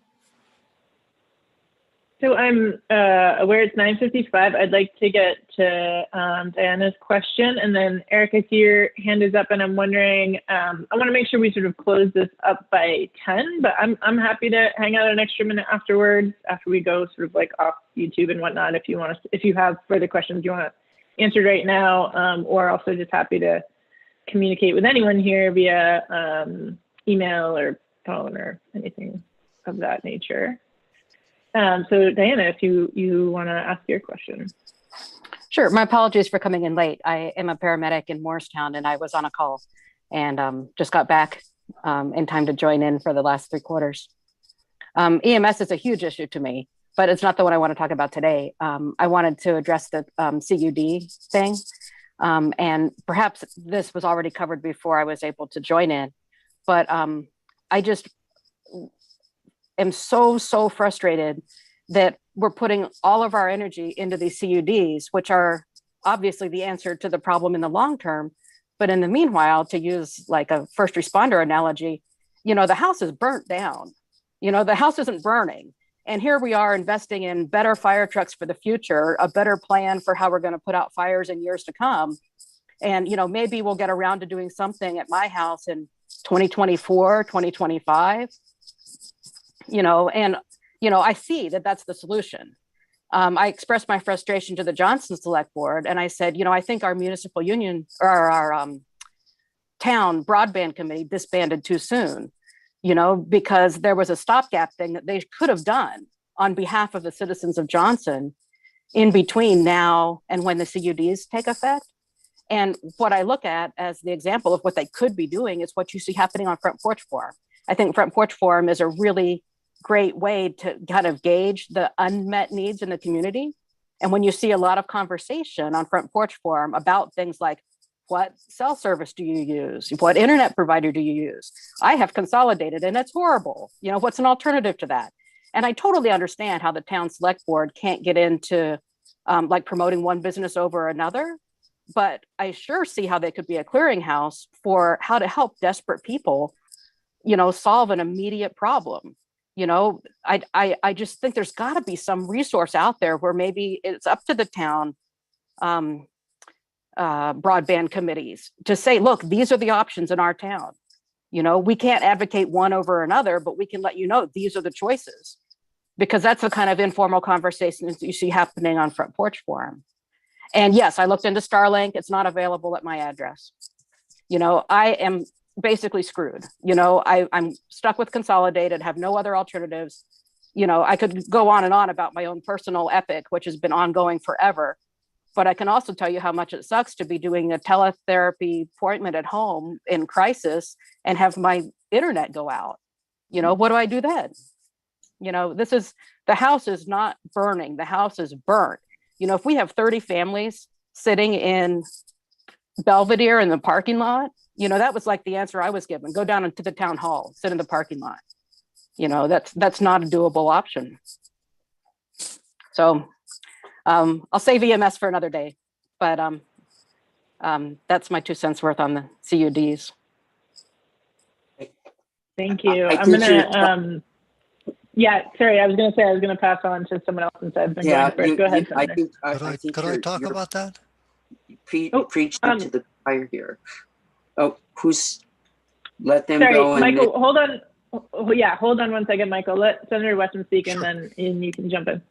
So I'm aware it's 9:55. I'd like to get to Diana's question, and then Eric, I see your hand is up, and I'm wondering, I want to make sure we sort of close this up by 10, but I'm happy to hang out an extra minute afterwards, after we go sort of like off YouTube and whatnot, if you have further questions you want to answer right now, or also just happy to communicate with anyone here via email or phone or anything of that nature. So Diana, if you want to ask your question. Sure. My apologies for coming in late. I am a paramedic in Morristown, and I was on a call and just got back in time to join in for the last 3 quarters. EMS is a huge issue to me, but it's not the one I want to talk about today. I wanted to address the CUD thing. And perhaps this was already covered before I was able to join in, but I just am so frustrated that we're putting all of our energy into these CUDs, which are obviously the answer to the problem in the long term. But in the meanwhile, to use like a first responder analogy, the house is burnt down. The house isn't burning. And here we are investing in better fire trucks for the future, a better plan for how we're going to put out fires in years to come. And, maybe we'll get around to doing something at my house in 2024, 2025. I see that that's the solution. I expressed my frustration to the Johnson Select Board, and I said, I think our municipal union or our town broadband committee disbanded too soon, because there was a stopgap thing that they could have done on behalf of the citizens of Johnson in between now and when the CUDs take effect. And what I look at as the example of what they could be doing is what you see happening on Front Porch Forum. I think Front Porch Forum is a really great way to kind of gauge the unmet needs in the community. And when you see a lot of conversation on Front Porch Forum about things like, what cell service do you use? What internet provider do you use? I have consolidated and it's horrible. You know, what's an alternative to that? And I totally understand how the town select board can't get into like promoting one business over another, but I sure see how they could be a clearinghouse for how to help desperate people, you know, solve an immediate problem. You know, I just think there's got to be some resource out there where maybe it's up to the town broadband committees to say, look, these are the options in our town. You know, we can't advocate one over another, but we can let you know these are the choices, because that's the kind of informal conversations you see happening on Front Porch Forum. And yes, I looked into Starlink. It's not available at my address. You know, I am basically screwed. You know, I'm stuck with Consolidated, have no other alternatives. You know, I could go on and on about my own personal epic, which has been ongoing forever. But I can also tell you how much it sucks to be doing a teletherapy appointment at home in crisis and have my internet go out. You know, what do I do then? You know, the house is not burning, the house is burnt. You know, if we have 30 families sitting in Belvidere in the parking lot, you know, that was like the answer I was given. Go down into the town hall, sit in the parking lot. You know, that's not a doable option. So I'll save EMS for another day, but that's my 2 cents worth on the CUDs. Thank you. I'm gonna, yeah, sorry, I was gonna pass on to someone else since I've been going first. Go ahead, Senator. Could I talk about that? Preach to the choir here. Oh, let them sorry, go. Michael, hold on. Oh, yeah, hold on one second, Michael. Let Senator Westman speak, sure. And you can jump in.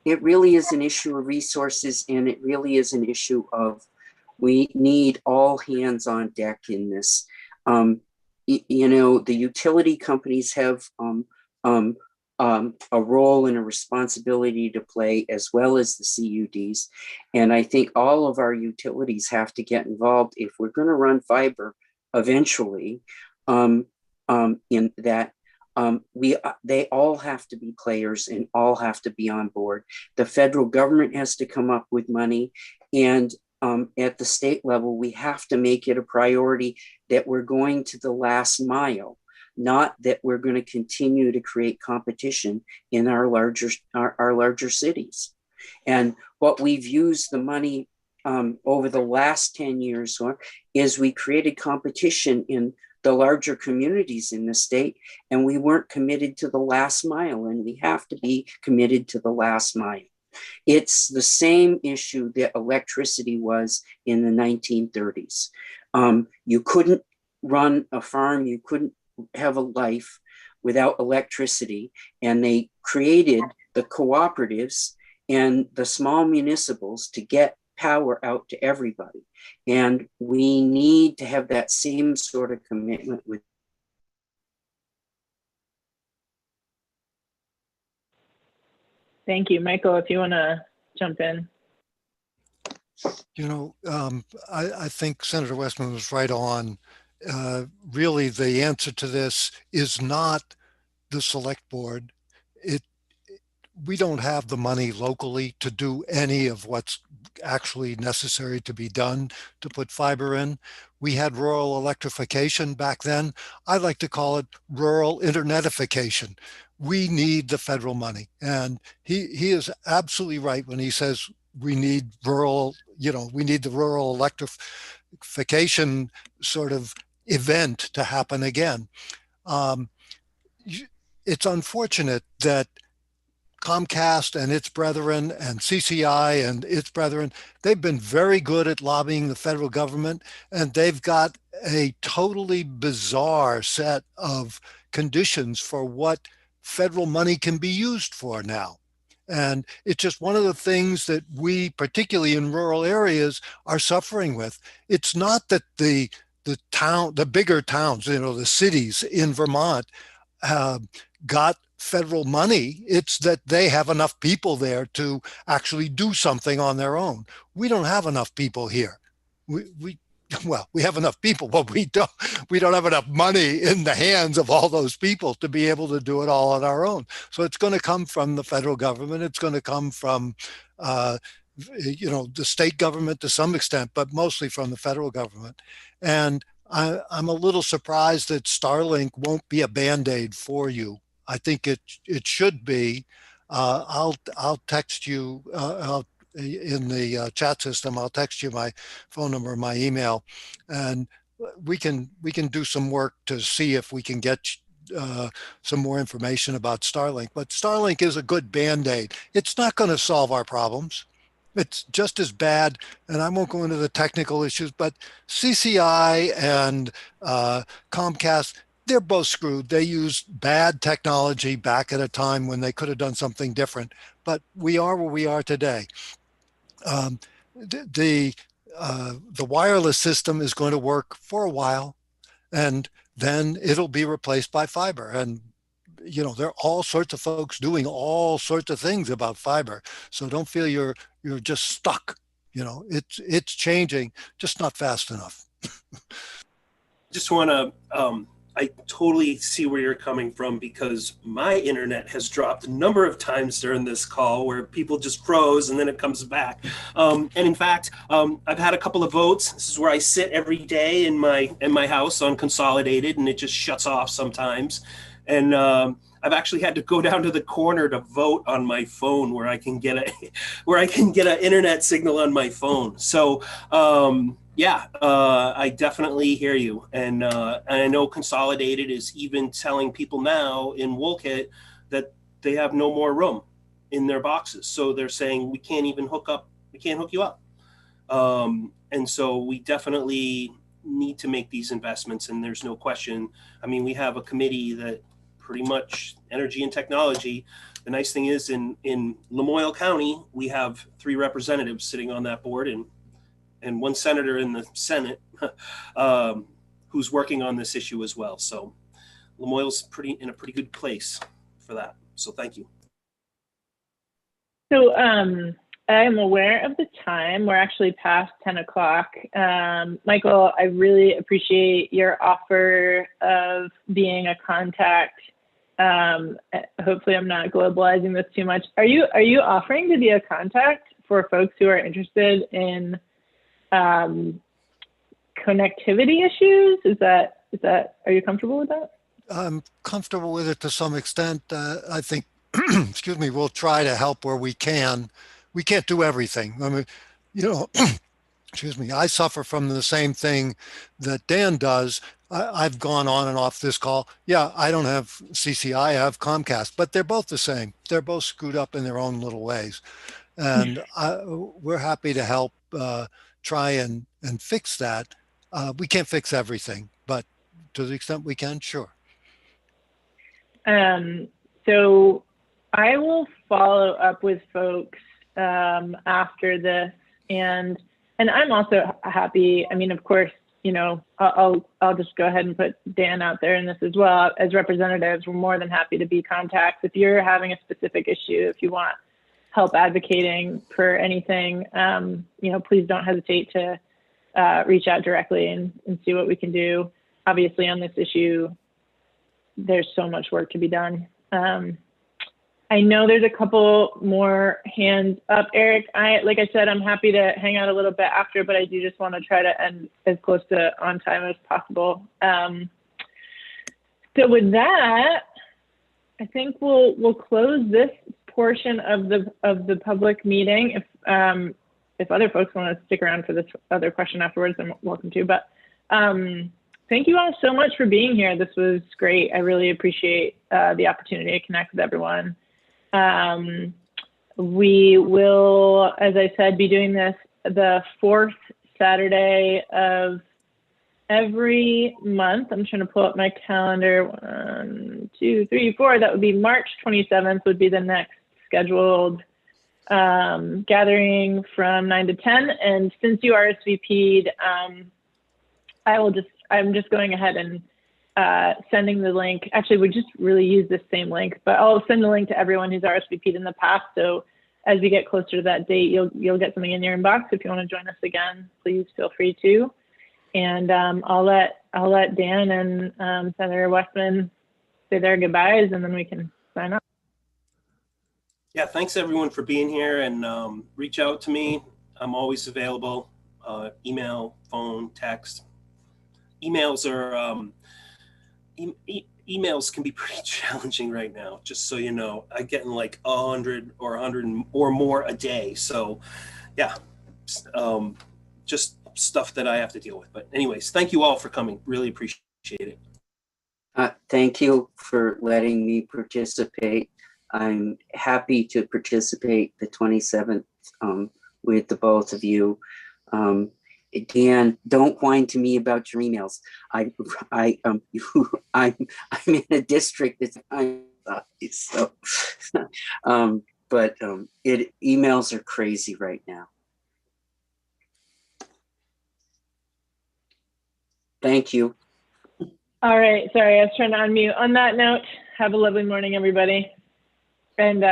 It really is an issue of resources, and it really is an issue of we need all hands on deck in this. You know, the utility companies have a role and a responsibility to play, as well as the CUDs. And I think all of our utilities have to get involved if we're going to run fiber eventually. In that they all have to be players and all have to be on board. The federal government has to come up with money, and at the state level, we have to make it a priority that we're going to the last mile, not that we're going to continue to create competition in our larger cities. And what we've used the money over the last 10 years for is we created competition in the larger communities in the state, and we weren't committed to the last mile, and we have to be committed to the last mile. It's the same issue that electricity was in the 1930s. You couldn't run a farm, you couldn't have a life without electricity, and they created the cooperatives and the small municipals to get power out to everybody. And we need to have that same sort of commitment with. Thank you. Michael, if you want to jump in. You know, I think Senator Westman was right on. Really, the answer to this is not the select board. We don't have the money locally to do any of what's actually necessary to be done to put fiber in. We had rural electrification back then. I like to call it rural internetification. We need the federal money. And he is absolutely right when he says we need rural, you know, we need the rural electrification sort of event to happen again. It's unfortunate that Comcast and its brethren and CCI and its brethren, they've been very good at lobbying the federal government, and they've got a totally bizarre set of conditions for what federal money can be used for now. And it's just one of the things that we, particularly in rural areas, are suffering with. It's not that the bigger towns, you know, the cities in Vermont got federal money. It's that they have enough people there to actually do something on their own. We don't have enough people here. We have enough people, but we don't have enough money in the hands of all those people to be able to do it all on our own. So it's going to come from the federal government. It's going to come from, the state government to some extent, but mostly from the federal government. And I'm a little surprised that Starlink won't be a Band-Aid for you. I think it should be. I'll text you in the chat system. I'll text you my phone number, my email, and we can do some work to see if we can get some more information about Starlink. But Starlink is a good Band-Aid. It's not going to solve our problems. It's just as bad, and I won't go into the technical issues, but CCI and Comcast, they're both screwed. They used bad technology back at a time when they could have done something different, but we are where we are today. The wireless system is going to work for a while, and then it'll be replaced by fiber. And there are all sorts of folks doing all sorts of things about fiber. So don't feel you're just stuck. It's changing, just not fast enough. Just want to, I totally see where you're coming from, because my internet has dropped a number of times during this call where people just froze and then it comes back. And in fact, I've had a couple of votes. This is where I sit every day in my house on Consolidated, and it just shuts off sometimes. And I've actually had to go down to the corner to vote on my phone where I can get an internet signal on my phone. So I definitely hear you. And I know Consolidated is even telling people now in Wolcott that they have no more room in their boxes. So they're saying we can't hook you up. And so we definitely need to make these investments, and there's no question. I mean, we have a committee that pretty much energy and technology. The nice thing is in Lamoille County, we have 3 representatives sitting on that board and 1 senator in the Senate who's working on this issue as well. So Lamoille's in a pretty good place for that. So thank you. So I'm aware of the time. We're actually past 10 o'clock. Michael, I really appreciate your offer of being a contact. Hopefully I'm not globalizing this too much. Are you offering to be a contact for folks who are interested in connectivity issues? Are you comfortable with that? I'm comfortable with it to some extent. I think, excuse me, we'll try to help where we can. We can't do everything. I mean, excuse me, I suffer from the same thing that Dan does. I've gone on and off this call. Yeah, I don't have CCI, I have Comcast, but they're both the same. They're both screwed up in their own little ways. And we're happy to help try and fix that. We can't fix everything, but to the extent we can, sure. So I will follow up with folks after this, and I'm also happy. I mean, of course, I'll just go ahead and put Dan out there in this as well. As representatives, we're more than happy to be contacts. If you're having a specific issue, if you want help advocating for anything, please don't hesitate to reach out directly and see what we can do. Obviously, on this issue, there's so much work to be done. I know there's a couple more hands up. Eric, like I said, I'm happy to hang out a little bit after, but I do just want to try to end as close to on time as possible. So with that, I think we'll close this portion of the public meeting. If other folks want to stick around for this other question afterwards, then welcome to. But thank you all so much for being here. This was great. I really appreciate the opportunity to connect with everyone. We will, as I said, be doing this the 4th Saturday of every month. I'm trying to pull up my calendar. 1, 2, 3, 4. That would be March 27th would be the next scheduled gathering from 9 to 10. And since you RSVP'd, I'm just going ahead and sending the link. Actually, we just really use this same link, but I'll send the link to everyone who's RSVP'd in the past. So as we get closer to that date, you'll get something in your inbox. If you want to join us again, please feel free to. And I'll let Dan and Senator Westman say their goodbyes, and then we can sign up. Yeah, thanks everyone for being here, and reach out to me. I'm always available. Email, phone, text. Emails are emails can be pretty challenging right now. Just so you know, I get in like 100 or 100 or more a day. So, yeah, just stuff that I have to deal with. But anyways, thank you all for coming. Really appreciate it. Thank you for letting me participate. I'm happy to participate the 27th with the both of you. Dan, don't whine to me about your emails. I'm in a district that's so, emails are crazy right now. Thank you. All right, sorry, I was trying to unmute. On that note, have a lovely morning, everybody. And